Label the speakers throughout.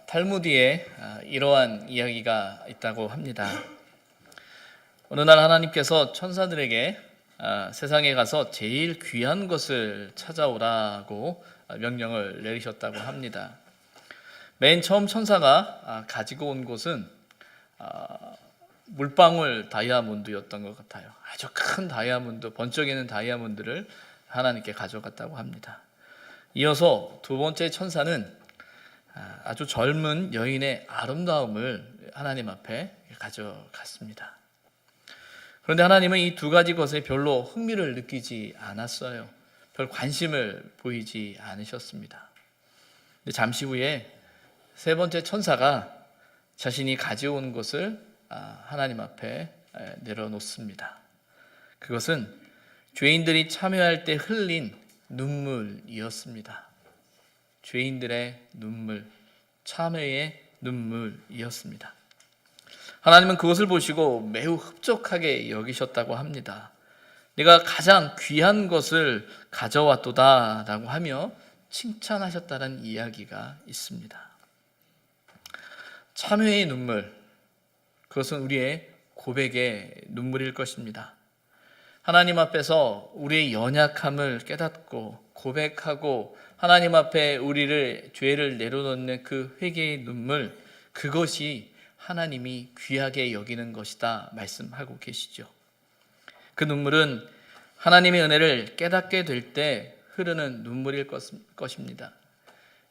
Speaker 1: 탈무드에 이러한 이야기가 있다고 합니다. 어느 날 하나님께서 천사들에게 세상에 가서 제일 귀한 것을 찾아오라고 명령을 내리셨다고 합니다. 맨 처음 천사가 가지고 온 것은 물방울 다이아몬드였던 것 같아요. 아주 큰 다이아몬드, 번쩍이는 다이아몬드를 하나님께 가져갔다고 합니다. 이어서 두 번째 천사는 아주 젊은 여인의 아름다움을 하나님 앞에 가져갔습니다. 그런데 하나님은 이 두 가지 것에 별로 흥미를 느끼지 않았어요. 별 관심을 보이지 않으셨습니다. 근데 잠시 후에 세 번째 천사가 자신이 가져온 것을 하나님 앞에 내려놓습니다. 그것은 죄인들이 참여할 때 흘린 눈물이었습니다. 죄인들의 눈물, 참회의 눈물이었습니다. 하나님은 그것을 보시고 매우 흡족하게 여기셨다고 합니다. 내가 가장 귀한 것을 가져왔도다 라고 하며 칭찬하셨다는 이야기가 있습니다. 참회의 눈물, 그것은 우리의 고백의 눈물일 것입니다. 하나님 앞에서 우리의 연약함을 깨닫고 고백하고 하나님 앞에 우리를 죄를 내려놓는 그 회개의 눈물, 그것이 하나님이 귀하게 여기는 것이다 말씀하고 계시죠. 그 눈물은 하나님의 은혜를 깨닫게 될 때 흐르는 눈물일 것입니다.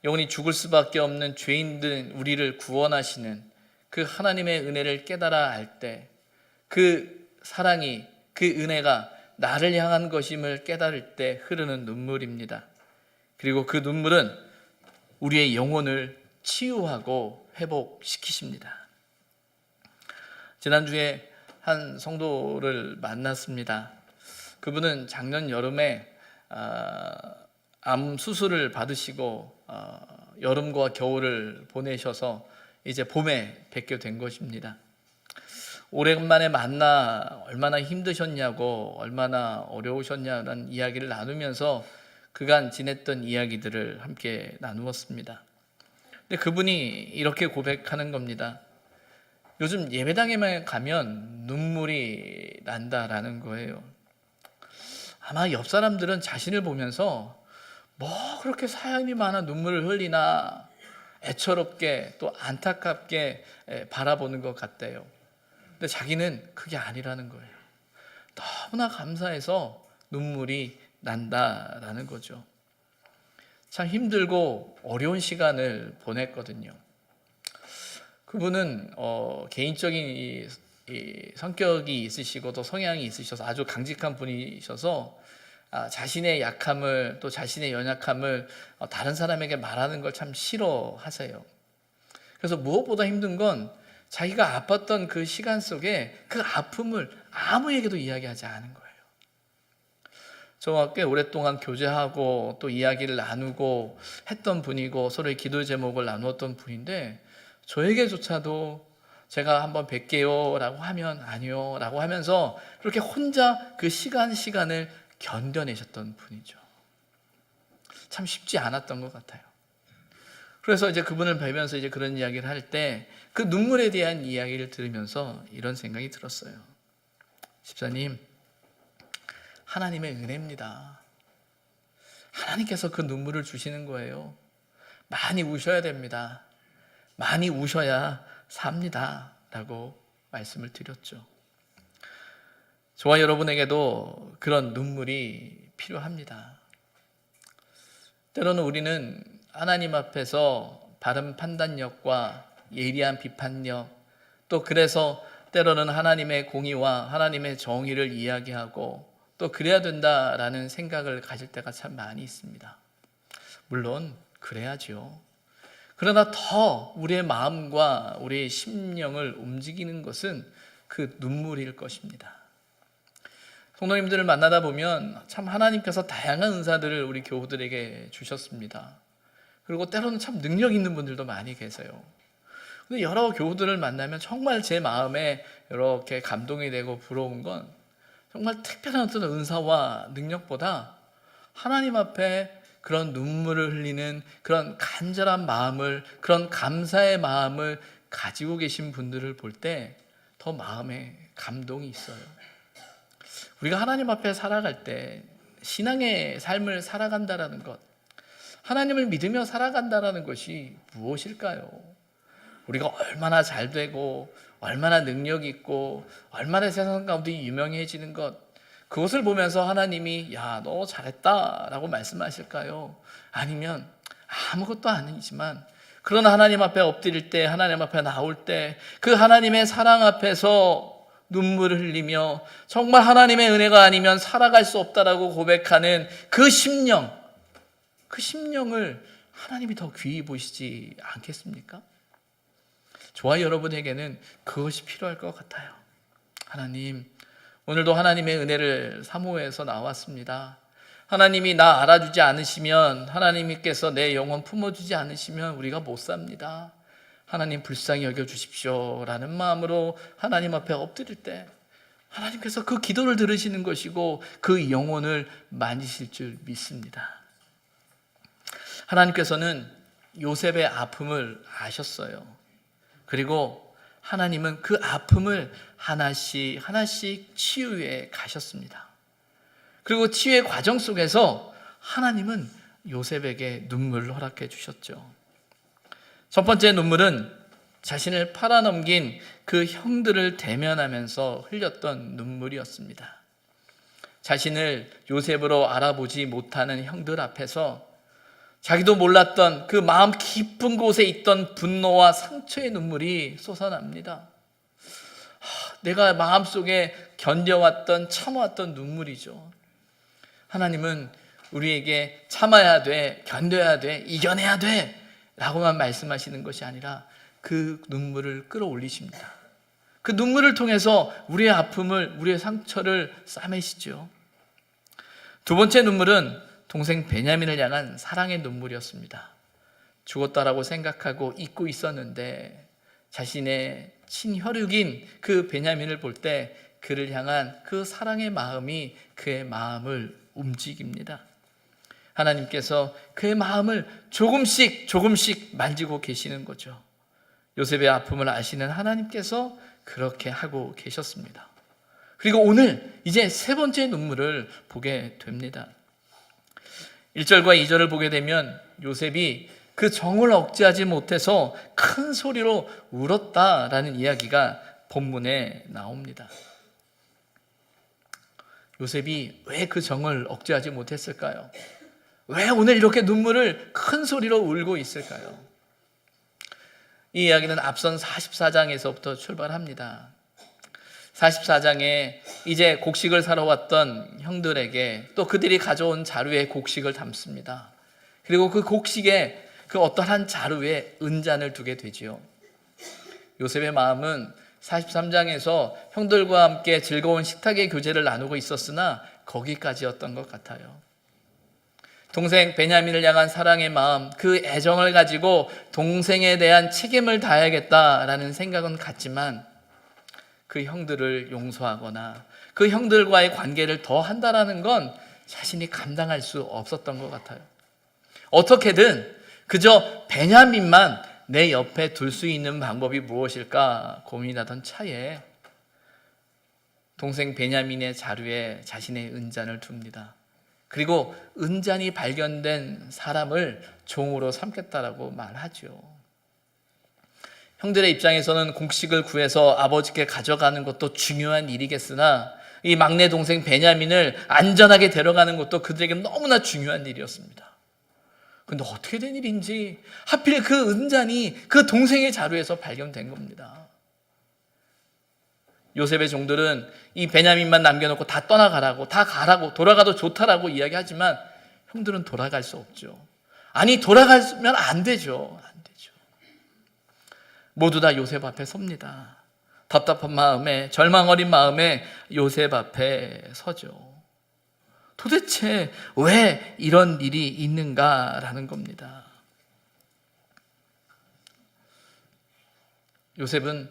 Speaker 1: 영원히 죽을 수밖에 없는 죄인들 우리를 구원하시는 그 하나님의 은혜를 깨달아 알 때 그 사랑이, 그 은혜가 나를 향한 것임을 깨달을 때 흐르는 눈물입니다. 그리고 그 눈물은 우리의 영혼을 치유하고 회복시키십니다. 지난주에 한 성도를 만났습니다. 그분은 작년 여름에 암 수술을 받으시고 여름과 겨울을 보내셔서 이제 봄에 뵙게 된 것입니다. 오랜만에 만나 얼마나 힘드셨냐고, 얼마나 어려우셨냐는 이야기를 나누면서 그간 지냈던 이야기들을 함께 나누었습니다. 근데 그분이 이렇게 고백하는 겁니다. 요즘 예배당에만 가면 눈물이 난다라는 거예요. 아마 옆 사람들은 자신을 보면서 뭐 그렇게 사연이 많아 눈물을 흘리나 애처롭게 또 안타깝게 바라보는 것 같대요. 근데 자기는 그게 아니라는 거예요. 너무나 감사해서 눈물이 난다라는 거죠. 참 힘들고 어려운 시간을 보냈거든요. 그분은 개인적인 이 성격이 있으시고 또 성향이 있으셔서 아주 강직한 분이셔서 자신의 약함을 또 자신의 연약함을 다른 사람에게 말하는 걸 참 싫어하세요. 그래서 무엇보다 힘든 건 자기가 아팠던 그 시간 속에 그 아픔을 아무에게도 이야기하지 않은 거예요. 저와 꽤 오랫동안 교제하고 또 이야기를 나누고 했던 분이고 서로의 기도 제목을 나누었던 분인데 저에게조차도 제가 한번 뵐게요 라고 하면 아니요 라고 하면서 그렇게 혼자 그 시간을 견뎌내셨던 분이죠. 참 쉽지 않았던 것 같아요. 그래서 이제 그분을 뵈면서 이제 그런 이야기를 할 때 그 눈물에 대한 이야기를 들으면서 이런 생각이 들었어요. 집사님, 하나님의 은혜입니다. 하나님께서 그 눈물을 주시는 거예요. 많이 우셔야 됩니다. 많이 우셔야 삽니다. 라고 말씀을 드렸죠. 저와 여러분에게도 그런 눈물이 필요합니다. 때로는 우리는 하나님 앞에서 바른 판단력과 예리한 비판력, 또 그래서 때로는 하나님의 공의와 하나님의 정의를 이야기하고 또 그래야 된다라는 생각을 가질 때가 참 많이 있습니다. 물론 그래야죠. 그러나 더 우리의 마음과 우리의 심령을 움직이는 것은 그 눈물일 것입니다. 성도님들을 만나다 보면 참 하나님께서 다양한 은사들을 우리 교우들에게 주셨습니다. 그리고 때로는 참 능력 있는 분들도 많이 계세요. 근데 여러 교우들을 만나면 정말 제 마음에 이렇게 감동이 되고 부러운 건 정말 특별한 어떤 은사와 능력보다 하나님 앞에 그런 눈물을 흘리는 그런 간절한 마음을, 그런 감사의 마음을 가지고 계신 분들을 볼 때 더 마음에 감동이 있어요. 우리가 하나님 앞에 살아갈 때 신앙의 삶을 살아간다라는 것, 하나님을 믿으며 살아간다라는 것이 무엇일까요? 우리가 얼마나 잘 되고 얼마나 능력 있고 얼마나 세상 가운데 유명해지는 것, 그것을 보면서 하나님이 야, 너 잘했다 라고 말씀하실까요? 아니면 아무것도 아니지만 그러나 하나님 앞에 엎드릴 때, 하나님 앞에 나올 때 그 하나님의 사랑 앞에서 눈물을 흘리며 정말 하나님의 은혜가 아니면 살아갈 수 없다라고 고백하는 그 심령, 그 심령을 하나님이 더 귀히 보시지 않겠습니까? 저와 여러분에게는 그것이 필요할 것 같아요. 하나님, 오늘도 하나님의 은혜를 사모해서 나왔습니다. 하나님이 나 알아주지 않으시면, 하나님께서 내 영혼 품어주지 않으시면 우리가 못 삽니다. 하나님 불쌍히 여겨주십시오 라는 마음으로 하나님 앞에 엎드릴 때 하나님께서 그 기도를 들으시는 것이고 그 영혼을 만지실 줄 믿습니다. 하나님께서는 요셉의 아픔을 아셨어요. 그리고 하나님은 그 아픔을 하나씩 치유해 가셨습니다. 그리고 치유의 과정 속에서 하나님은 요셉에게 눈물을 허락해 주셨죠. 첫 번째 눈물은 자신을 팔아넘긴 그 형들을 대면하면서 흘렸던 눈물이었습니다. 자신을 요셉으로 알아보지 못하는 형들 앞에서 자기도 몰랐던 그 마음 깊은 곳에 있던 분노와 상처의 눈물이 솟아납니다. 내가 마음속에 견뎌왔던, 참아왔던 눈물이죠. 하나님은 우리에게 참아야 돼, 견뎌야 돼, 이겨내야 돼 라고만 말씀하시는 것이 아니라 그 눈물을 끌어올리십니다. 그 눈물을 통해서 우리의 아픔을, 우리의 상처를 싸매시죠. 두 번째 눈물은 동생 베냐민을 향한 사랑의 눈물이었습니다. 죽었다라고 생각하고 잊고 있었는데 자신의 친혈육인 그 베냐민을 볼 때 그를 향한 그 사랑의 마음이 그의 마음을 움직입니다. 하나님께서 그의 마음을 조금씩 만지고 계시는 거죠. 요셉의 아픔을 아시는 하나님께서 그렇게 하고 계셨습니다. 그리고 오늘 이제 세 번째 눈물을 보게 됩니다. 1절과 2절을 보게 되면 요셉이 그 정을 억제하지 못해서 큰 소리로 울었다라는 이야기가 본문에 나옵니다. 요셉이 왜 그 정을 억제하지 못했을까요? 왜 오늘 이렇게 눈물을 큰 소리로 울고 있을까요? 이 이야기는 앞선 44장에서부터 출발합니다. 44장에 이제 곡식을 사러 왔던 형들에게 또 그들이 가져온 자루에 곡식을 담습니다. 그리고 그 곡식에 그 어떠한 자루에 은잔을 두게 되지요. 요셉의 마음은 43장에서 형들과 함께 즐거운 식탁의 교제를 나누고 있었으나 거기까지였던 것 같아요. 동생 베냐민을 향한 사랑의 마음, 그 애정을 가지고 동생에 대한 책임을 다해야겠다라는 생각은 같지만 그 형들을 용서하거나 그 형들과의 관계를 더 한다라는 건 자신이 감당할 수 없었던 것 같아요. 어떻게든 그저 베냐민만 내 옆에 둘 수 있는 방법이 무엇일까 고민하던 차에 동생 베냐민의 자루에 자신의 은잔을 둡니다. 그리고 은잔이 발견된 사람을 종으로 삼겠다라고 말하죠. 형들의 입장에서는 곡식을 구해서 아버지께 가져가는 것도 중요한 일이겠으나 이 막내 동생 베냐민을 안전하게 데려가는 것도 그들에게 너무나 중요한 일이었습니다. 그런데 어떻게 된 일인지 하필 그 은잔이 그 동생의 자루에서 발견된 겁니다. 요셉의 종들은 이 베냐민만 남겨놓고 다 떠나가라고, 다 가라고, 돌아가도 좋다라고 이야기하지만 형들은 돌아갈 수 없죠. 아니, 돌아가면 안 되죠. 안 되죠. 모두 다 요셉 앞에 섭니다. 답답한 마음에, 절망 어린 마음에 요셉 앞에 서죠. 도대체 왜 이런 일이 있는가라는 겁니다. 요셉은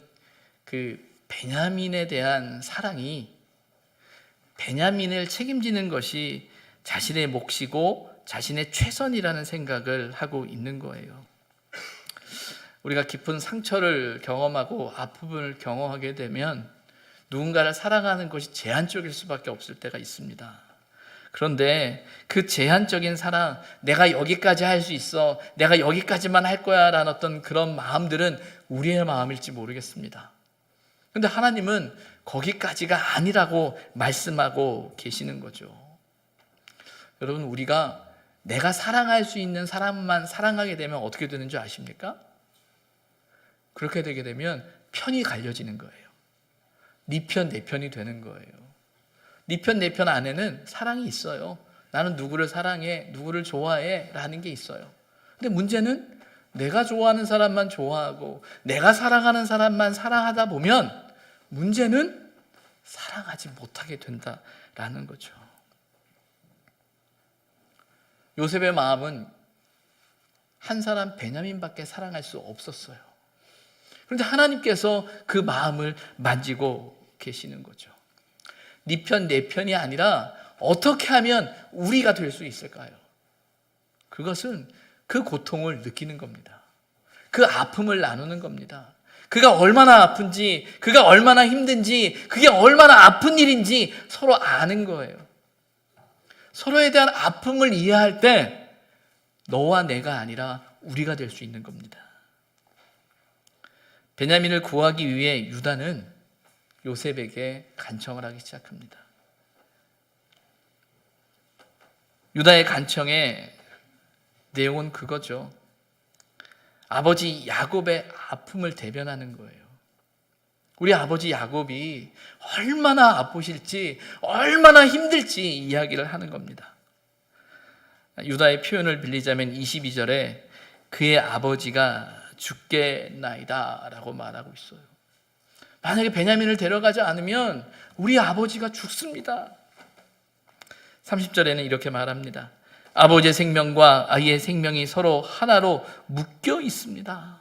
Speaker 1: 그 베냐민에 대한 사랑이 베냐민을 책임지는 것이 자신의 몫이고 자신의 최선이라는 생각을 하고 있는 거예요. 우리가 깊은 상처를 경험하고 아픔을 경험하게 되면 누군가를 사랑하는 것이 제한적일 수밖에 없을 때가 있습니다. 그런데 그 제한적인 사랑, 내가 여기까지 할 수 있어, 내가 여기까지만 할 거야 라는 어떤 그런 마음들은 우리의 마음일지 모르겠습니다. 그런데 하나님은 거기까지가 아니라고 말씀하고 계시는 거죠. 여러분, 우리가 내가 사랑할 수 있는 사람만 사랑하게 되면 어떻게 되는 줄 아십니까? 그렇게 되게 되면 편이 갈려지는 거예요. 네 편, 내 편이 되는 거예요. 네 편, 내 편 안에는 사랑이 있어요. 나는 누구를 사랑해, 누구를 좋아해 라는 게 있어요. 근데 문제는 내가 좋아하는 사람만 좋아하고 내가 사랑하는 사람만 사랑하다 보면 문제는 사랑하지 못하게 된다라는 거죠. 요셉의 마음은 한 사람 베냐민밖에 사랑할 수 없었어요. 그런데 하나님께서 그 마음을 만지고 계시는 거죠. 네 편, 내 편이 아니라 어떻게 하면 우리가 될 수 있을까요? 그것은 그 고통을 느끼는 겁니다. 그 아픔을 나누는 겁니다. 그가 얼마나 아픈지, 그가 얼마나 힘든지, 그게 얼마나 아픈 일인지 서로 아는 거예요. 서로에 대한 아픔을 이해할 때 너와 내가 아니라 우리가 될 수 있는 겁니다. 베냐민을 구하기 위해 유다는 요셉에게 간청을 하기 시작합니다. 유다의 간청의 내용은 그거죠. 아버지 야곱의 아픔을 대변하는 거예요. 우리 아버지 야곱이 얼마나 아프실지, 얼마나 힘들지 이야기를 하는 겁니다. 유다의 표현을 빌리자면 22절에 그의 아버지가 죽겠나이다 라고 말하고 있어요. 만약에 베냐민을 데려가지 않으면 우리 아버지가 죽습니다. 30절에는 이렇게 말합니다. 아버지의 생명과 아이의 생명이 서로 하나로 묶여 있습니다.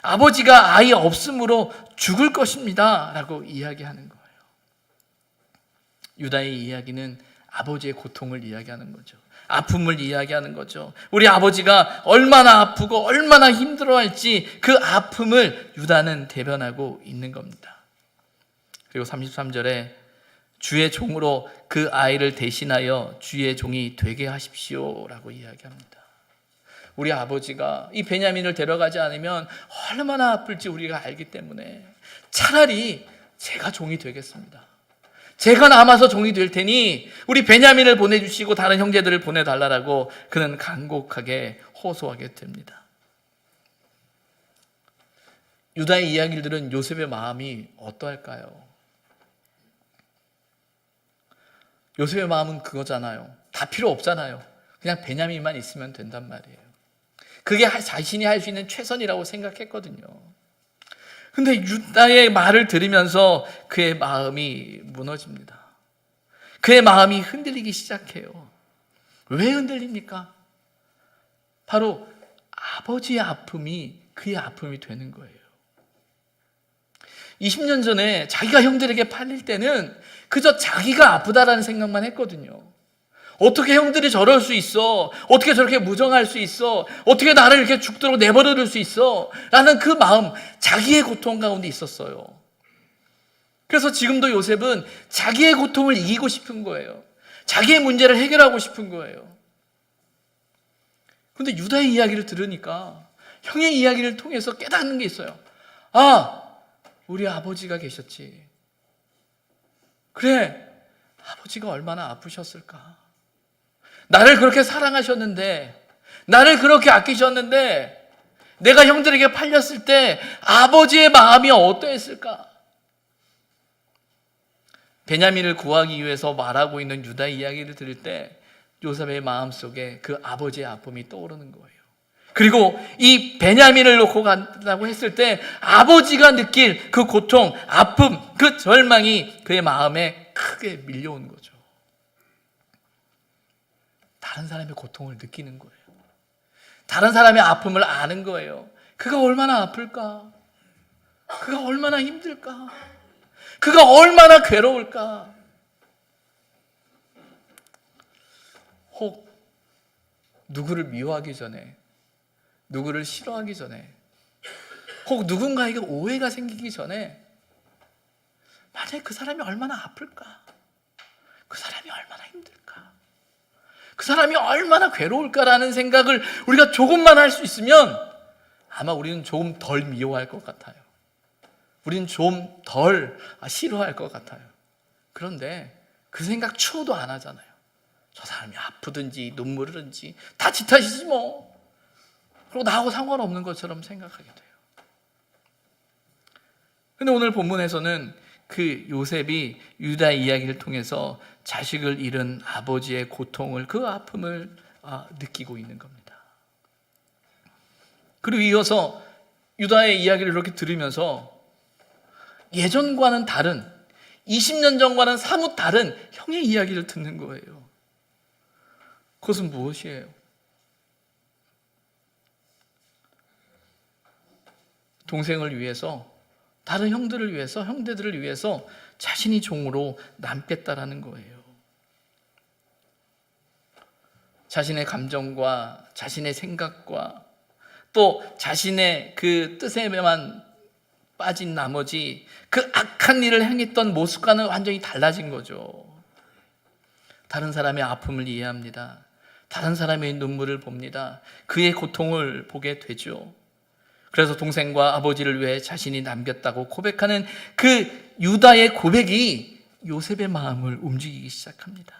Speaker 1: 아버지가 아이 없음으로 죽을 것입니다 라고 이야기하는 거예요. 유다의 이야기는 아버지의 고통을 이야기하는 거죠. 아픔을 이야기하는 거죠. 우리 아버지가 얼마나 아프고 얼마나 힘들어할지 그 아픔을 유다는 대변하고 있는 겁니다. 그리고 33절에 주의 종으로 그 아이를 대신하여 주의 종이 되게 하십시오 라고 이야기합니다. 우리 아버지가 이 베냐민을 데려가지 않으면 얼마나 아플지 우리가 알기 때문에 차라리 제가 종이 되겠습니다. 제가 남아서 종이 될 테니 우리 베냐민을 보내주시고 다른 형제들을 보내달라고 그는 간곡하게 호소하게 됩니다. 유다의 이야기를 들은 요셉의 마음이 어떠할까요? 요셉의 마음은 그거잖아요. 다 필요 없잖아요. 그냥 베냐민만 있으면 된단 말이에요. 그게 자신이 할 수 있는 최선이라고 생각했거든요. 근데 유다의 말을 들으면서 그의 마음이 무너집니다. 그의 마음이 흔들리기 시작해요. 왜 흔들립니까? 바로 아버지의 아픔이 그의 아픔이 되는 거예요. 20년 전에 자기가 형들에게 팔릴 때는 그저 자기가 아프다라는 생각만 했거든요. 어떻게 형들이 저럴 수 있어? 어떻게 저렇게 무정할 수 있어? 어떻게 나를 이렇게 죽도록 내버려 둘 수 있어? 라는 그 마음, 자기의 고통 가운데 있었어요. 그래서 지금도 요셉은 자기의 고통을 이기고 싶은 거예요. 자기의 문제를 해결하고 싶은 거예요. 그런데 유다의 이야기를 들으니까 형의 이야기를 통해서 깨닫는 게 있어요. 아, 우리 아버지가 계셨지. 그래, 아버지가 얼마나 아프셨을까? 나를 그렇게 사랑하셨는데, 나를 그렇게 아끼셨는데, 내가 형들에게 팔렸을 때 아버지의 마음이 어떠했을까? 베냐민을 구하기 위해서 말하고 있는 유다의 이야기를 들을 때 요셉의 마음속에 그 아버지의 아픔이 떠오르는 거예요. 그리고 이 베냐민을 놓고 간다고 했을 때 아버지가 느낄 그 고통, 아픔, 그 절망이 그의 마음에 크게 밀려온 거죠. 다른 사람의 고통을 느끼는 거예요. 다른 사람의 아픔을 아는 거예요. 그가 얼마나 아플까? 그가 얼마나 힘들까? 그가 얼마나 괴로울까? 혹 누구를 미워하기 전에, 누구를 싫어하기 전에, 혹 누군가에게 오해가 생기기 전에 만약에 그 사람이 얼마나 아플까? 그 사람이 얼마나 힘들까? 그 사람이 얼마나 괴로울까라는 생각을 우리가 조금만 할 수 있으면 아마 우리는 조금 덜 미워할 것 같아요. 우리는 좀 덜 싫어할 것 같아요. 그런데 그 생각 추호도 안 하잖아요. 저 사람이 아프든지 눈물 흐르든지 다 지 탓이지 뭐. 그리고 나하고 상관없는 것처럼 생각하게 돼요. 근데 오늘 본문에서는 그 요셉이 유다 이야기를 통해서 자식을 잃은 아버지의 고통을, 그 아픔을 느끼고 있는 겁니다. 그리고 이어서 유다의 이야기를 이렇게 들으면서 예전과는 다른, 20년 전과는 사뭇 다른 형의 이야기를 듣는 거예요. 그것은 무엇이에요? 동생을 위해서, 다른 형들을 위해서, 형제들을 위해서 자신이 종으로 남겠다라는 거예요. 자신의 감정과 자신의 생각과 또 자신의 그 뜻에만 빠진 나머지 그 악한 일을 행했던 모습과는 완전히 달라진 거죠. 다른 사람의 아픔을 이해합니다. 다른 사람의 눈물을 봅니다. 그의 고통을 보게 되죠. 그래서 동생과 아버지를 위해 자신이 남겼다고 고백하는 그 유다의 고백이 요셉의 마음을 움직이기 시작합니다.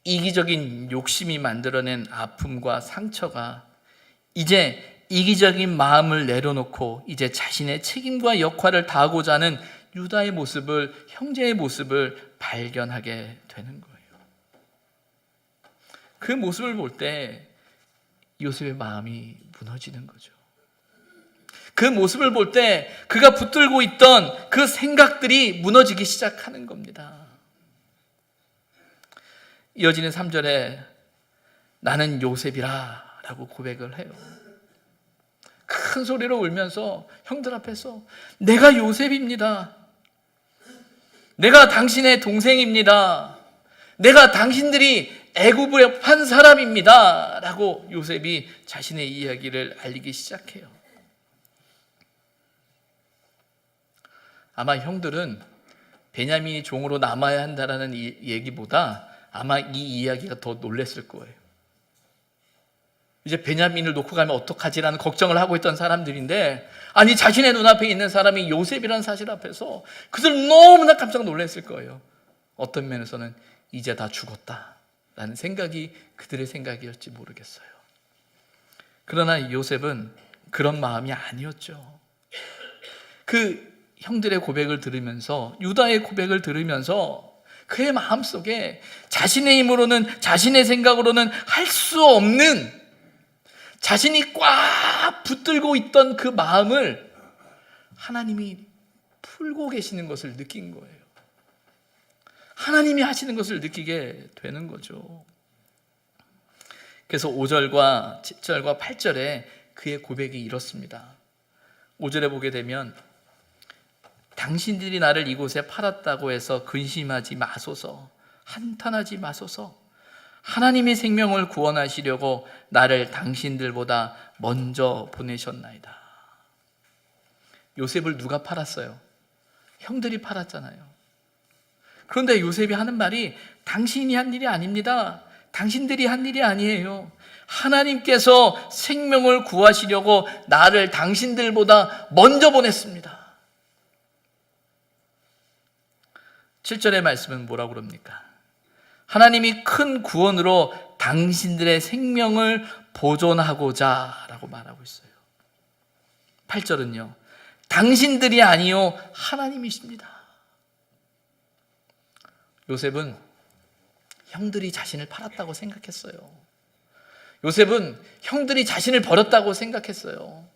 Speaker 1: 이기적인 욕심이 만들어낸 아픔과 상처가 이제 이기적인 마음을 내려놓고 이제 자신의 책임과 역할을 다하고자 하는 유다의 모습을, 형제의 모습을 발견하게 되는 거예요. 그 모습을 볼 때 요셉의 마음이 무너지는 거죠. 그 모습을 볼 때 그가 붙들고 있던 그 생각들이 무너지기 시작하는 겁니다. 이어지는 3절에 나는 요셉이라 라고 고백을 해요. 큰 소리로 울면서 형들 앞에서 내가 요셉입니다. 내가 당신의 동생입니다. 내가 당신들이 애굽에 판 사람입니다 라고 요셉이 자신의 이야기를 알리기 시작해요. 아마 형들은 베냐민이 종으로 남아야 한다는 얘기보다 아마 이 이야기가 더 놀랬을 거예요. 이제 베냐민을 놓고 가면 어떡하지라는 걱정을 하고 있던 사람들인데, 아니 자신의 눈앞에 있는 사람이 요셉이라는 사실 앞에서 그들 너무나 깜짝 놀랐을 거예요. 어떤 면에서는 이제 다 죽었다라는 생각이 그들의 생각이었지 모르겠어요. 그러나 요셉은 그런 마음이 아니었죠. 그 형들의 고백을 들으면서, 유다의 고백을 들으면서 그의 마음속에 자신의 힘으로는, 자신의 생각으로는 할 수 없는, 자신이 꽉 붙들고 있던 그 마음을 하나님이 풀고 계시는 것을 느낀 거예요. 하나님이 하시는 것을 느끼게 되는 거죠. 그래서 5절과 7절과 8절에 그의 고백이 이렇습니다. 5절에 보게 되면 당신들이 나를 이곳에 팔았다고 해서 근심하지 마소서, 한탄하지 마소서. 하나님의 생명을 구원하시려고 나를 당신들보다 먼저 보내셨나이다. 요셉을 누가 팔았어요? 형들이 팔았잖아요. 그런데 요셉이 하는 말이 당신이 한 일이 아닙니다. 당신들이 한 일이 아니에요. 하나님께서 생명을 구하시려고 나를 당신들보다 먼저 보냈습니다. 7절의 말씀은 뭐라고 그럽니까? 하나님이 큰 구원으로 당신들의 생명을 보존하고자 라고 말하고 있어요. 8절은요, 당신들이 아니요 하나님이십니다. 요셉은 형들이 자신을 팔았다고 생각했어요. 요셉은 형들이 자신을 버렸다고 생각했어요.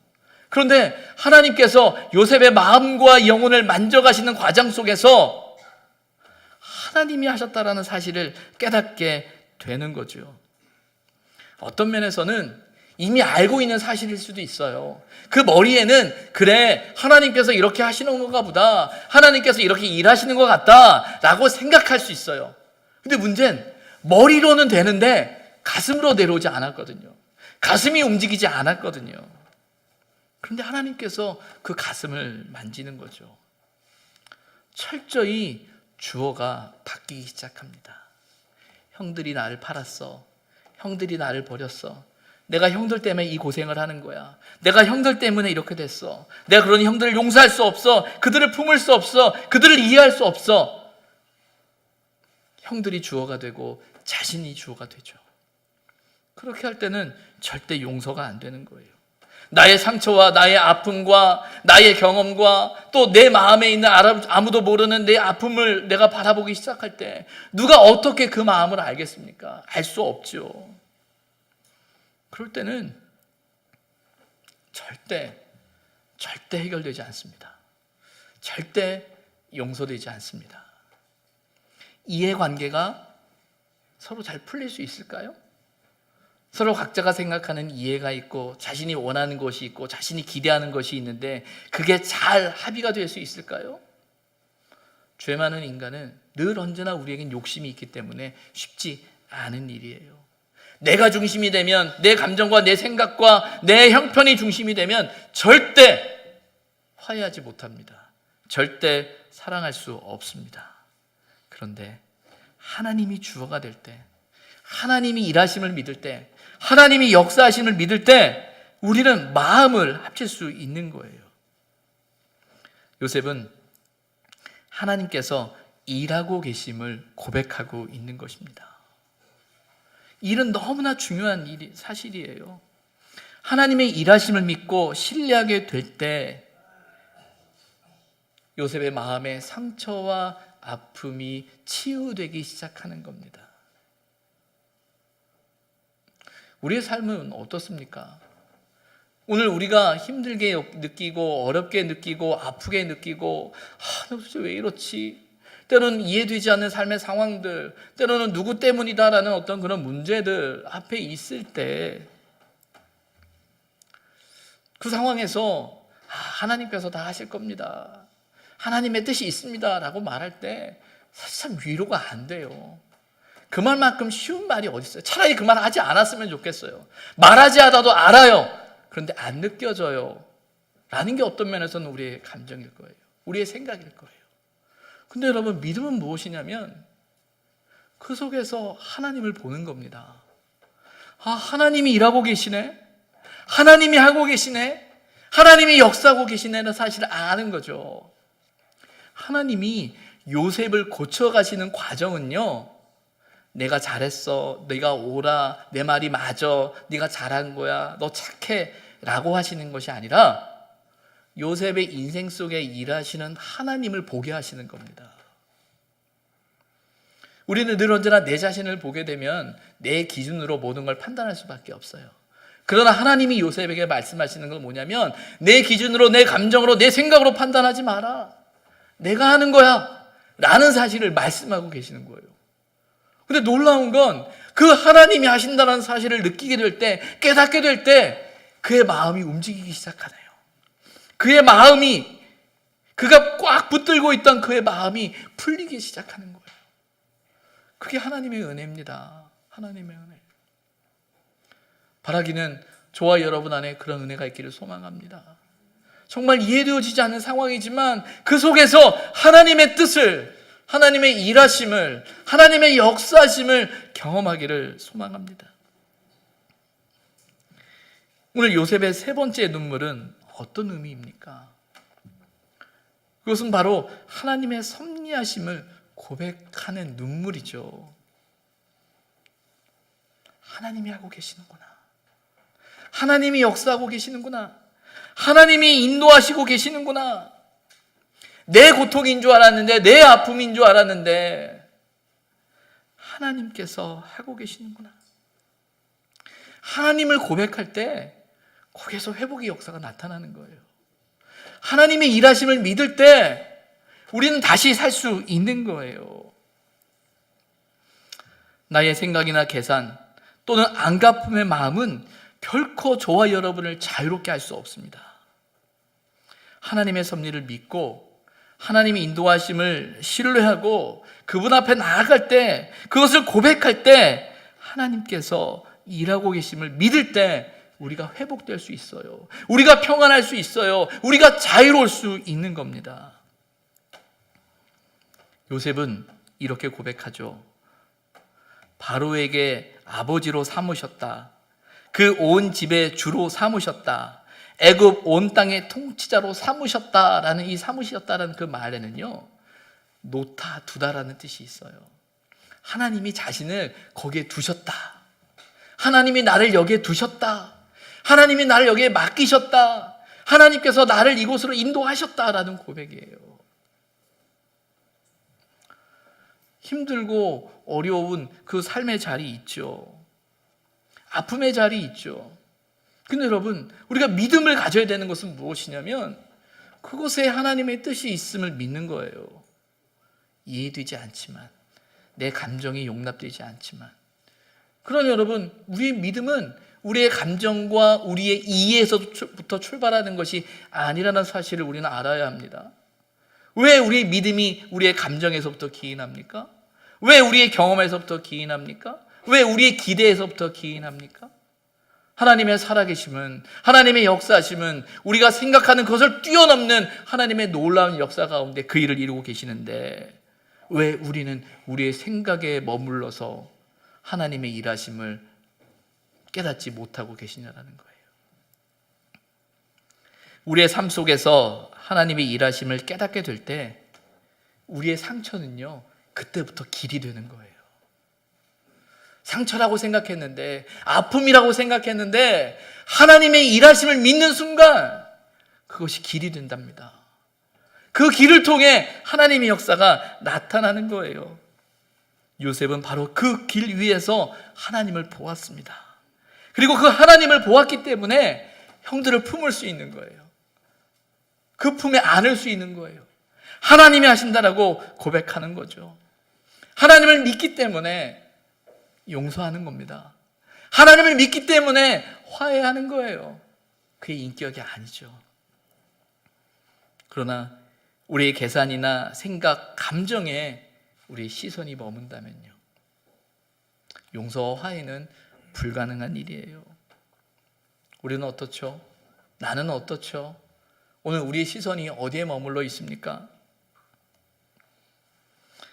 Speaker 1: 그런데 하나님께서 요셉의 마음과 영혼을 만져가시는 과정 속에서 하나님이 하셨다라는 사실을 깨닫게 되는 거죠. 어떤 면에서는 이미 알고 있는 사실일 수도 있어요. 그 머리에는 그래, 하나님께서 이렇게 하시는 건가 보다, 하나님께서 이렇게 일하시는 것 같다 라고 생각할 수 있어요. 근데 문제는 머리로는 되는데 가슴으로 내려오지 않았거든요. 가슴이 움직이지 않았거든요. 그런데 하나님께서 그 가슴을 만지는 거죠. 철저히 주어가 바뀌기 시작합니다. 형들이 나를 팔았어. 형들이 나를 버렸어. 내가 형들 때문에 이 고생을 하는 거야. 내가 형들 때문에 이렇게 됐어. 내가 그런 형들을 용서할 수 없어. 그들을 품을 수 없어. 그들을 이해할 수 없어. 형들이 주어가 되고 자신이 주어가 되죠. 그렇게 할 때는 절대 용서가 안 되는 거예요. 나의 상처와 나의 아픔과 나의 경험과 또 내 마음에 있는 아무도 모르는 내 아픔을 내가 바라보기 시작할 때 누가 어떻게 그 마음을 알겠습니까? 알 수 없죠. 그럴 때는 절대 해결되지 않습니다. 절대 용서되지 않습니다. 이해관계가 서로 잘 풀릴 수 있을까요? 서로 각자가 생각하는 이해가 있고 자신이 원하는 것이 있고 자신이 기대하는 것이 있는데 그게 잘 합의가 될 수 있을까요? 죄 많은 인간은 늘 언제나 우리에겐 욕심이 있기 때문에 쉽지 않은 일이에요. 내가 중심이 되면, 내 감정과 내 생각과 내 형편이 중심이 되면 절대 화해하지 못합니다. 절대 사랑할 수 없습니다. 그런데 하나님이 주어가 될 때, 하나님이 일하심을 믿을 때, 하나님이 역사하심을 믿을 때 우리는 마음을 합칠 수 있는 거예요. 요셉은 하나님께서 일하고 계심을 고백하고 있는 것입니다. 일은 너무나 중요한 사실이에요. 하나님의 일하심을 믿고 신뢰하게 될 때 요셉의 마음에 상처와 아픔이 치유되기 시작하는 겁니다. 우리의 삶은 어떻습니까? 오늘 우리가 힘들게 느끼고 어렵게 느끼고 아프게 느끼고 나 도대체 왜 이렇지? 때로는 이해되지 않는 삶의 상황들, 때로는 누구 때문이다라는 어떤 그런 문제들 앞에 있을 때 그 상황에서 하나님께서 다 하실 겁니다. 하나님의 뜻이 있습니다 라고 말할 때 사실 참 위로가 안 돼요. 그 말만큼 쉬운 말이 어디 있어요? 차라리 그 말 하지 않았으면 좋겠어요. 말하지 않아도 알아요. 그런데 안 느껴져요 라는 게 어떤 면에서는 우리의 감정일 거예요. 우리의 생각일 거예요. 근데 여러분, 믿음은 무엇이냐면 그 속에서 하나님을 보는 겁니다. 하나님이 일하고 계시네, 하나님이 하고 계시네, 하나님이 역사하고 계시네는 사실을 아는 거죠. 하나님이 요셉을 고쳐가시는 과정은요, 내가 잘했어, 네가 오라, 내 말이 맞아, 네가 잘한 거야, 너 착해 라고 하시는 것이 아니라 요셉의 인생 속에 일하시는 하나님을 보게 하시는 겁니다. 우리는 늘 언제나 내 자신을 보게 되면 내 기준으로 모든 걸 판단할 수밖에 없어요. 그러나 하나님이 요셉에게 말씀하시는 건 뭐냐면 내 기준으로, 내 감정으로, 내 생각으로 판단하지 마라, 내가 하는 거야 라는 사실을 말씀하고 계시는 거예요. 근데 놀라운 건 그 하나님이 하신다는 사실을 느끼게 될 때, 깨닫게 될 때 그의 마음이 움직이기 시작하네요. 그의 마음이, 그가 꽉 붙들고 있던 그의 마음이 풀리기 시작하는 거예요. 그게 하나님의 은혜입니다. 하나님의 은혜. 바라기는 저와 여러분 안에 그런 은혜가 있기를 소망합니다. 정말 이해되어지지 않는 상황이지만 그 속에서 하나님의 뜻을, 하나님의 일하심을, 하나님의 역사하심을 경험하기를 소망합니다. 오늘 요셉의 세 번째 눈물은 어떤 의미입니까? 그것은 바로 하나님의 섭리하심을 고백하는 눈물이죠. 하나님이 하고 계시는구나, 하나님이 역사하고 계시는구나, 하나님이 인도하시고 계시는구나, 내 고통인 줄 알았는데, 내 아픔인 줄 알았는데 하나님께서 하고 계시는구나. 하나님을 고백할 때 거기에서 회복의 역사가 나타나는 거예요. 하나님의 일하심을 믿을 때 우리는 다시 살 수 있는 거예요. 나의 생각이나 계산 또는 안갚음의 마음은 결코 저와 여러분을 자유롭게 할 수 없습니다. 하나님의 섭리를 믿고 하나님의 인도하심을 신뢰하고 그분 앞에 나아갈 때, 그것을 고백할 때 하나님께서 일하고 계심을 믿을 때 우리가 회복될 수 있어요. 우리가 평안할 수 있어요. 우리가 자유로울 수 있는 겁니다. 요셉은 이렇게 고백하죠. 바로에게 아버지로 삼으셨다. 그 온 집의 주로 삼으셨다. 애굽 온 땅의 통치자로 삼으셨다라는 이 삼으셨다라는 그 말에는요, 놓다 두다라는 뜻이 있어요. 하나님이 자신을 거기에 두셨다. 하나님이 나를 여기에 두셨다. 하나님이 나를 여기에 맡기셨다. 하나님께서 나를 이곳으로 인도하셨다라는 고백이에요. 힘들고 어려운 그 삶의 자리 있죠. 아픔의 자리 있죠. 근데 여러분, 우리가 믿음을 가져야 되는 것은 무엇이냐면 그곳에 하나님의 뜻이 있음을 믿는 거예요. 이해되지 않지만, 내 감정이 용납되지 않지만. 그러나 여러분, 우리의 믿음은 우리의 감정과 우리의 이해에서부터 출발하는 것이 아니라는 사실을 우리는 알아야 합니다. 왜 우리의 믿음이 우리의 감정에서부터 기인합니까? 왜 우리의 경험에서부터 기인합니까? 왜 우리의 기대에서부터 기인합니까? 하나님의 살아계심은, 하나님의 역사하심은 우리가 생각하는 것을 뛰어넘는 하나님의 놀라운 역사 가운데 그 일을 이루고 계시는데, 왜 우리는 우리의 생각에 머물러서 하나님의 일하심을 깨닫지 못하고 계시냐라는 거예요. 우리의 삶 속에서 하나님의 일하심을 깨닫게 될 때 우리의 상처는요, 그때부터 길이 되는 거예요. 상처라고 생각했는데, 아픔이라고 생각했는데, 하나님의 일하심을 믿는 순간 그것이 길이 된답니다. 그 길을 통해 하나님의 역사가 나타나는 거예요. 요셉은 바로 그 길 위에서 하나님을 보았습니다. 그리고 그 하나님을 보았기 때문에 형들을 품을 수 있는 거예요. 그 품에 안을 수 있는 거예요. 하나님이 하신다라고 고백하는 거죠. 하나님을 믿기 때문에 용서하는 겁니다. 하나님을 믿기 때문에 화해하는 거예요. 그게 인격이 아니죠. 그러나 우리의 계산이나 생각, 감정에 우리의 시선이 머문다면요, 용서와 화해는 불가능한 일이에요. 우리는 어떻죠? 나는 어떻죠? 오늘 우리의 시선이 어디에 머물러 있습니까?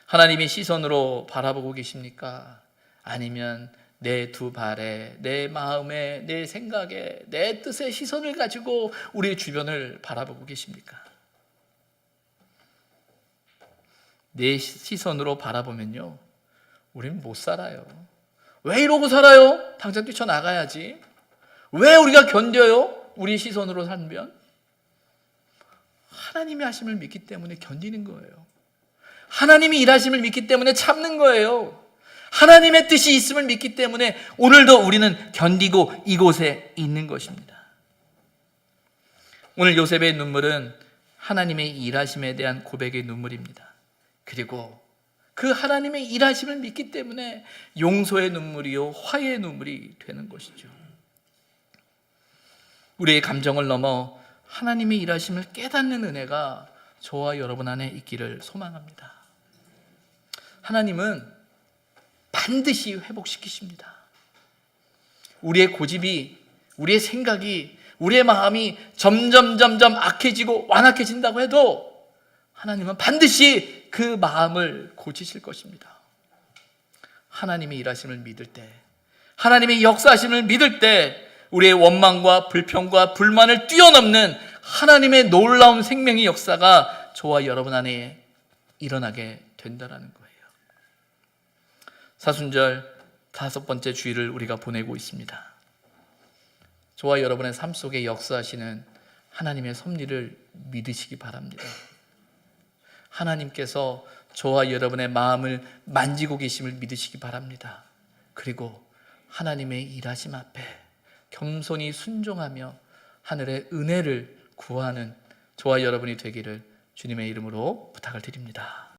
Speaker 1: 하나님의 시선으로 바라보고 계십니까? 아니면 내 두 발에, 내 마음에, 내 생각에, 내 뜻에 시선을 가지고 우리 주변을 바라보고 계십니까? 내 시선으로 바라보면요, 우리는 못 살아요. 왜 이러고 살아요? 당장 뛰쳐나가야지. 왜 우리가 견뎌요? 우리 시선으로 살면? 하나님의 하심을 믿기 때문에 견디는 거예요. 하나님이 일하심을 믿기 때문에 참는 거예요. 하나님의 뜻이 있음을 믿기 때문에 오늘도 우리는 견디고 이곳에 있는 것입니다. 오늘 요셉의 눈물은 하나님의 일하심에 대한 고백의 눈물입니다. 그리고 그 하나님의 일하심을 믿기 때문에 용서의 눈물이요, 화해의 눈물이 되는 것이죠. 우리의 감정을 넘어 하나님의 일하심을 깨닫는 은혜가 저와 여러분 안에 있기를 소망합니다. 하나님은 반드시 회복시키십니다. 우리의 고집이, 우리의 생각이, 우리의 마음이 점점 악해지고 완악해진다고 해도 하나님은 반드시 그 마음을 고치실 것입니다. 하나님의 일하심을 믿을 때, 하나님의 역사하심을 믿을 때 우리의 원망과 불평과 불만을 뛰어넘는 하나님의 놀라운 생명의 역사가 저와 여러분 안에 일어나게 된다는 거예요. 사순절 5번째 주일을 우리가 보내고 있습니다. 저와 여러분의 삶 속에 역사하시는 하나님의 섭리를 믿으시기 바랍니다. 하나님께서 저와 여러분의 마음을 만지고 계심을 믿으시기 바랍니다. 그리고 하나님의 일하심 앞에 겸손히 순종하며 하늘의 은혜를 구하는 저와 여러분이 되기를 주님의 이름으로 부탁을 드립니다.